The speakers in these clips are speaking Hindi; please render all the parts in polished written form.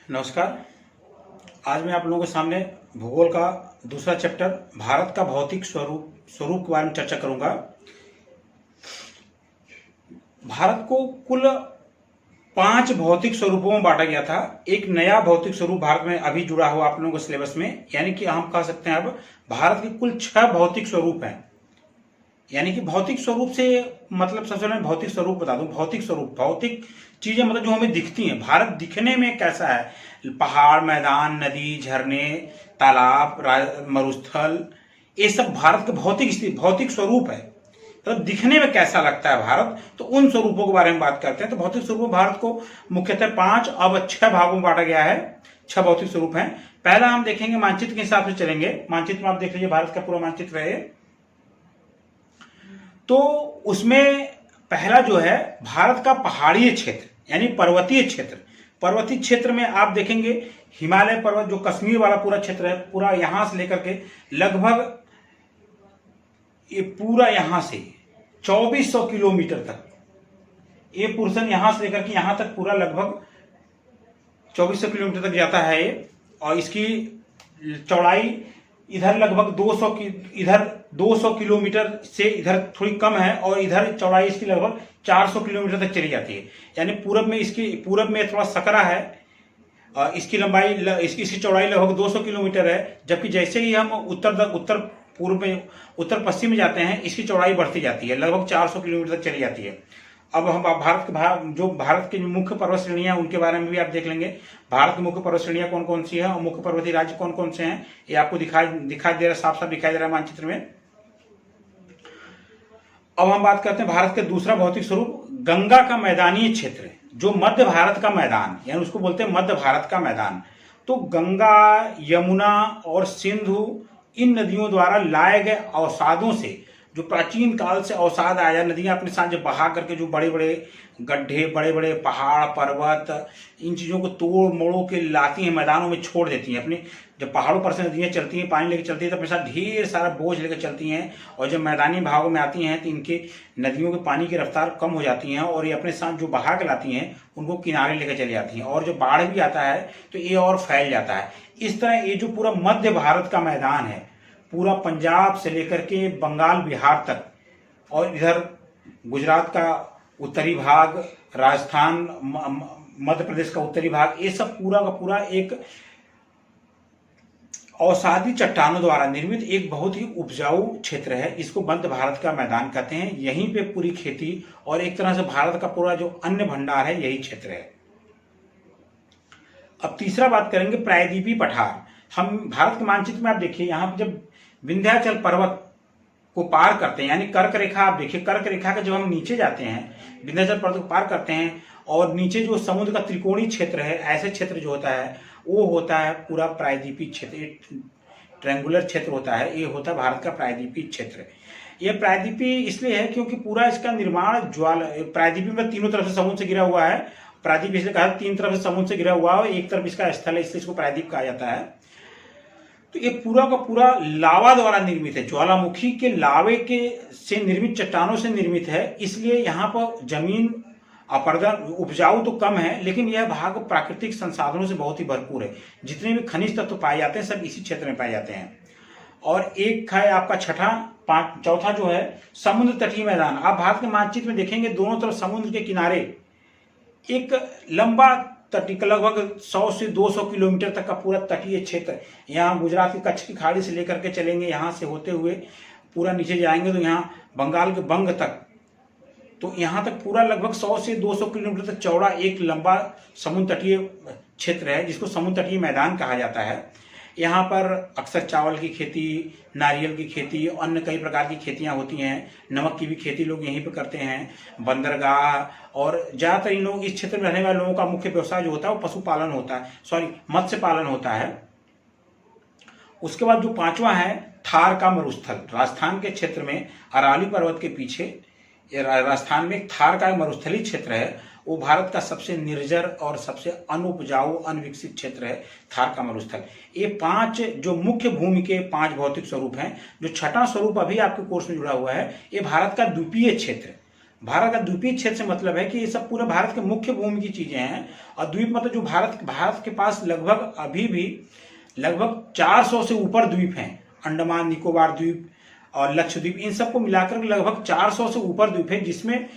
नमस्कार। आज मैं आप लोगों के सामने भूगोल का दूसरा चैप्टर भारत का भौतिक स्वरूप के बारे में चर्चा करूंगा। भारत को कुल 5 भौतिक स्वरूपों में बांटा गया था। एक नया भौतिक स्वरूप भारत में अभी जुड़ा हुआ आप लोगों के सिलेबस में, यानी कि हम कह सकते हैं अब भारत के कुल 6 भौतिक स्वरूप हैं। यानी कि भौतिक स्वरूप से मतलब सबसे पहले भौतिक स्वरूप बता दूं। भौतिक स्वरूप भौतिक चीजें मतलब जो हमें दिखती हैं। भारत दिखने में कैसा है? पहाड़, मैदान, नदी, झरने, तालाब, मरुस्थल, ये सब भारत के भौतिक स्वरूप है। मतलब दिखने में कैसा लगता है भारत, तो उन स्वरूपों के बारे में बात करते हैं। तो भौतिक स्वरूप भारत को मुख्यतः 5 अब 6 भागों में बांटा गया है। 6 भौतिक स्वरूप हैं। पहला हम देखेंगे मानचित्र के हिसाब से चलेंगे। मानचित्र में आप देख लीजिए, भारत का पूरा मानचित्र है। तो उसमें पहला जो है भारत का पहाड़ीय क्षेत्र यानी पर्वतीय क्षेत्र। पर्वतीय क्षेत्र में आप देखेंगे हिमालय पर्वत, जो कश्मीर वाला पूरा क्षेत्र है, पूरा यहां से लेकर के लगभग ये पूरा यहां से 2400 किलोमीटर तक, ये पोर्शन यहां से लेकर के यहां तक पूरा लगभग 2400 किलोमीटर तक जाता है ये। और इसकी चौड़ाई इधर लगभग 200 की, इधर 200 किलोमीटर से इधर थोड़ी कम है, और इधर चौड़ाई इसकी लगभग 400 किलोमीटर तक चली जाती है। यानी पूरब में थोड़ा सकरा है। इसकी लंबाई इसकी चौड़ाई लगभग 200 किलोमीटर है। जबकि जैसे ही हम उत्तर पश्चिम में जाते हैं, इसकी चौड़ाई बढ़ती जाती है, लगभग 400 किलोमीटर तक चली जाती है। अब हम भारत की मुख्य पर्वत श्रेणियां, उनके बारे में भी आप देख लेंगे। भारत की मुख्य पर्वत श्रेणियां कौन कौन सी है और मुख्य पर्वतीय राज्य कौन कौन से हैं, ये आपको दिखाई दे रहा है, साफ साफ दिखाई दे रहा है मानचित्र में। अब हम बात करते हैं भारत के दूसरा भौतिक स्वरूप गंगा का मैदानी क्षेत्र, जो मध्य भारत का मैदान, यानी उसको बोलते हैं मध्य भारत का मैदान। तो गंगा, यमुना और सिंधु, इन नदियों द्वारा लाए गए अवसादों से, जो प्राचीन काल से अवसाद आया, नदियां अपने साथ जब बहा करके जो बड़े बड़े गड्ढे, बड़े बड़े पहाड़, पर्वत, इन चीजों को तोड़ मोड़ों के लाती हैं, मैदानों में छोड़ देती हैं। अपने जब पहाड़ों पर से नदियां चलती हैं, पानी लेकर चलती हैं, तो अपने साथ ढेर सारा बोझ लेकर चलती हैं। और जब मैदानी भागों में आती हैं तो इनके नदियों के पानी की रफ्तार कम हो जाती है, और ये अपने साथ जो बहा के लाती हैं उनको किनारे लेकर चली जाती हैं। और जब बाढ़ भी आता है तो ये और फैल जाता है। इस तरह ये जो पूरा मध्य भारत का मैदान है, पूरा पंजाब से लेकर के बंगाल, बिहार तक, और इधर गुजरात का उत्तरी भाग, राजस्थान, मध्य प्रदेश का उत्तरी भाग, ये सब पूरा का पूरा एक अवसादी चट्टानों द्वारा निर्मित एक बहुत ही उपजाऊ क्षेत्र है। इसको मध्य भारत का मैदान कहते हैं। यहीं पे पूरी खेती और एक तरह से भारत का पूरा जो अन्न भंडार है, यही क्षेत्र है। अब तीसरा बात करेंगे प्रायद्वीपीय पठार। हम भारत के मानचित्र में आप देखिए, यहाँ पे जब विंध्याचल पर्वत को पार करते हैं, यानी कर्क रेखा, आप देखिए कर्क रेखा के जब हम नीचे जाते हैं, विंध्याचल पर्वत को पार करते हैं, और नीचे जो समुद्र का त्रिकोणीय क्षेत्र है, ऐसे क्षेत्र जो होता है, वो होता है पूरा प्रायद्वीपीय क्षेत्र, ट्रायंगुलर क्षेत्र होता है। ये होता है भारत का प्रायद्वीपीय क्षेत्र। ये प्रायद्वीपीय इसलिए है क्योंकि पूरा इसका निर्माण प्रायद्वीपीय में तीनों तरफ से समुद्र से घिरा हुआ है। प्रायद्वीप इसलिए कहा, 3 तरफ से समुद्र से घिरा हुआ है, एक तरफ इसका स्थल है, इसलिए इसको प्रायद्वीप कहा जाता है। तो ये पूरा का पूरा लावा द्वारा निर्मित है, ज्वालामुखी के लावे के से निर्मित चट्टानों से निर्मित है। इसलिए यहाँ पर जमीन अपर्दन उपजाऊ तो कम है, लेकिन यह भाग प्राकृतिक संसाधनों से बहुत ही भरपूर है। जितने भी खनिज तत्व पाए जाते हैं, सब इसी क्षेत्र में पाए जाते हैं। और एक है आपका चौथा जो है समुद्र तटीय मैदान। आप भारत के मानचित्र में देखेंगे, दोनों तरफ समुद्र के किनारे एक लंबा तटीय, लगभग 100 से 200 किलोमीटर तक का पूरा तटीय क्षेत्र। यहाँ गुजरात की कच्छ की खाड़ी से लेकर के चलेंगे, यहाँ से होते हुए पूरा नीचे जाएंगे तो यहाँ बंगाल के बंग तक, तो यहाँ तक पूरा लगभग 100 से 200 किलोमीटर तक चौड़ा एक लंबा समुद्र तटीय क्षेत्र है, जिसको समुद्र तटीय मैदान कहा जाता है। यहाँ पर अक्सर चावल की खेती, नारियल की खेती, अन्य कई प्रकार की खेतियाँ होती हैं। नमक की भी खेती लोग यहीं पर करते हैं। बंदरगाह, और ज़्यादातर इन लोग इस क्षेत्र में रहने वाले लोगों का मुख्य व्यवसाय जो होता है वो पशुपालन होता है, मत्स्य पालन होता है। उसके बाद जो 5वां है थार का मरुस्थल। राजस्थान के क्षेत्र में अरावली पर्वत के पीछे राजस्थान में थार का मरुस्थलीय क्षेत्र है। वो भारत का सबसे निर्जर और सबसे अनुपजाऊ, अनविकसित क्षेत्र है, थार का मरुस्थल। ये 5 जो मुख्य भूमि के 5 भौतिक स्वरूप हैं। जो 6वां स्वरूप अभी आपके कोर्स में जुड़ा हुआ है, ये भारत का द्वीपीय क्षेत्र। भारत का द्वीपीय क्षेत्र से मतलब है कि ये सब पूरे भारत के मुख्य भूमि की चीजें हैं। और द्वीप मतलब जो भारत के पास लगभग अभी भी लगभग 400 से ऊपर द्वीप हैं। अंडमान निकोबार द्वीप और लक्षद्वीप, इन सबको मिलाकर लगभग 400 से ऊपर द्वीप है, जिसमें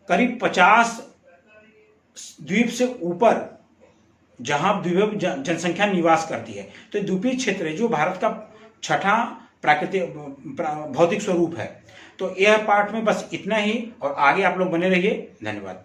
करीब 50 द्वीप से ऊपर जहां द्वीप जनसंख्या निवास करती है। तो द्वीपीय क्षेत्र है जो भारत का छठा प्राकृतिक भौतिक स्वरूप है। तो यह पार्ट में बस इतना ही, और आगे आप लोग बने रहिए। धन्यवाद।